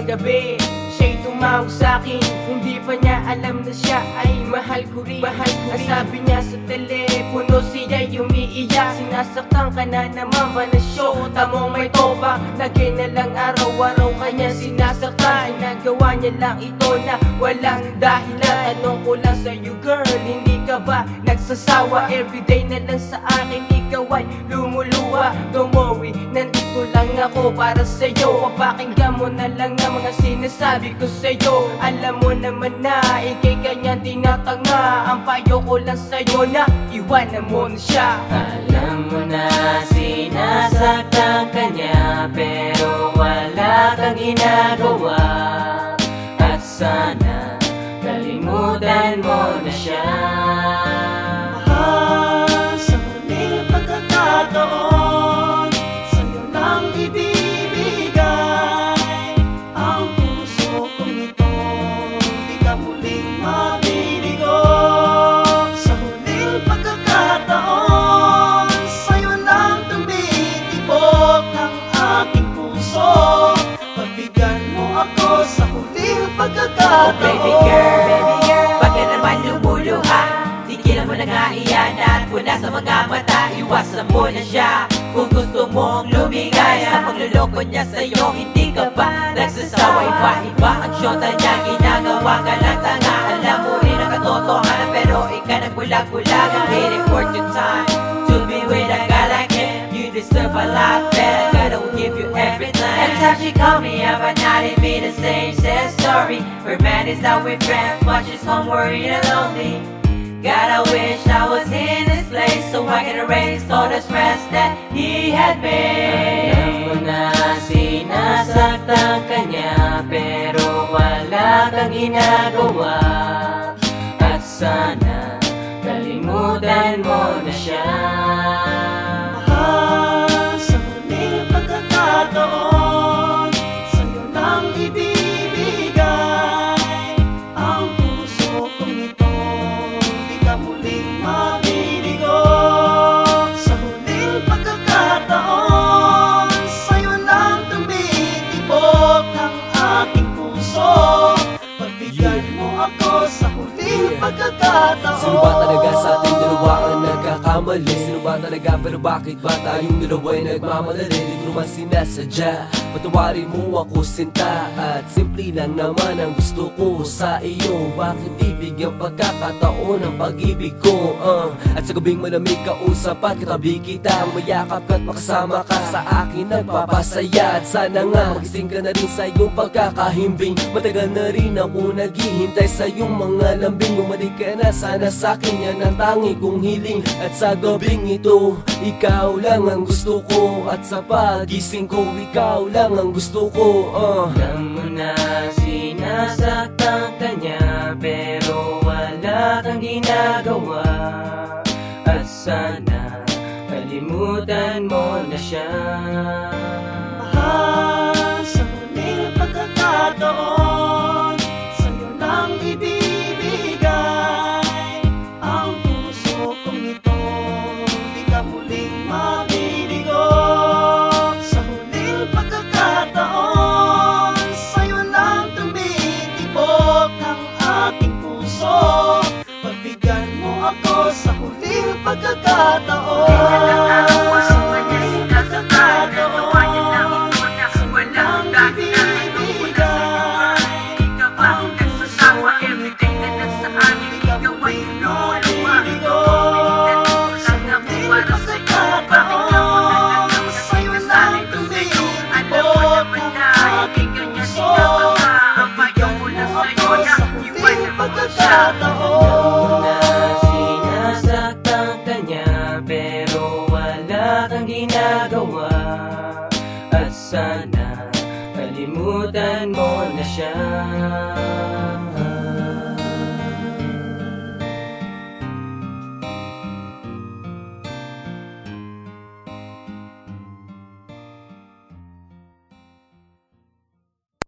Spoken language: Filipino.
isang gabi, siya'y tumawag sa'kin. Hindi pa niya alam na siya ay mahal ko rin. Ang sabi niya sa telepono, siya'y umiiyak. Sinasaktan ka na naman ba na syota mong may toba? Lagi na lang araw-araw kanya sinasaktan. Ginagawa niya lang ito na walang dahilan. Tanong ko lang sa'yo girl, hindi ka ba nagsasawa? Everyday na lang sa akin ikaw ay lumuluwa. Don't worry, nandito lang ako para sa'yo. Papakinggan mo na lang ang mga sinasabi ko sa'yo. Alam mo naman na ikay kanya tinatanga. Ang payo ko lang sa'yo na iwanan mo na siya. Alam mo na sinasaktan ka niya, pero wala kang ginagawa. At sana kalimutan mo na siya. Mahal, sa muling pagkakataon, sa'yo lang ibibigay ang puso kong ito. Di ka muling mabiligo. Sa muling pagkakataon, sa'yo lang tumitibok ang aking puso. Pagbigyan mo ako sa huling pagkakataon. Oh baby girl, ba't ka naman lumuluha? Tigilan mo na nga iyan at mula sa mga mata, iwasan mo na siya. Kung gusto mong lumigay sa pagluloko niya sa'yo, hindi ka ba nagsasawa? Iba-iba ang syota niya, ginagawa ka lang tanga. Alam mo rin ang katotohanan, pero ikaw nagbulag-bulag. I'm waiting for your time to be with a guy like him. You deserve a lot better, God will give you everything. Every time she call me up at night, it be the same sad story. Her man is out with friends, but she's home worried and lonely. God, I wish I was in this place so I can erase all the stress that he had made. Alam mo na sinasaktan ka niya, pero wala kang ginagawa. At sana kalimutan mo na siya. Mahal, sa muling pagkakataon, sa'yo lang ibibigay ang puso kong ito. Di ka muling mabiligo. Sa huling pagkakataon, sa'yo lang tumitibok ang aking puso. Pagbigyan mo ako sa huling pagkakataon. Sino ba talaga sa ating dalawa ang nagkakamali? Sino ba talaga pero bakit ba tayong dalawa'y nagmamadali? Di ko naman sinasadya, patawarin mo ako sinta. At simple lang naman ang gusto ko sa iyo. Bakit di bigyan pagkakataon ang pag-ibig ko? At sa gabing malamig kausap at katabi kita, mayakap ka't makasama ka sa akin nagpapasaya. At sana nga magising ka na rin sa iyong pagkakahimbing. Matagal na rin ako naghihintay sa iyong mga lambing. Bumalik ka na sana sa akin, yan ang tangi kong hiling. At sa gabing ito, ikaw lang ang gusto ko. At sa pagising ko, ikaw lang ang gusto ko. Alam mo na sinasaktan ka niya, pero wala kang ginagawa. At sana kalimutan mo na siya. Mahal, sa muling pagkakataon, sa'yo lang ibibigay ang puso kong ito. Di ka muling mabiligo. Sa huling pagkakataon, sa'yo lang tumitibok ang aking puso. Pagbigyan mo ako sa huling pagkakataon. Sa huling pagkakataon, sa'yo lang ibibigay ang puso kong ito. Di ka muling mabiligo. Sa huling pagkakataon, sa'yo lang tumitibok ang aking puso. Pagbigyan mo ako sa huling pagkakataon. Na sinasaktan ka niya, pero wala kang ginagawa. At sana kalimutan mo na siya.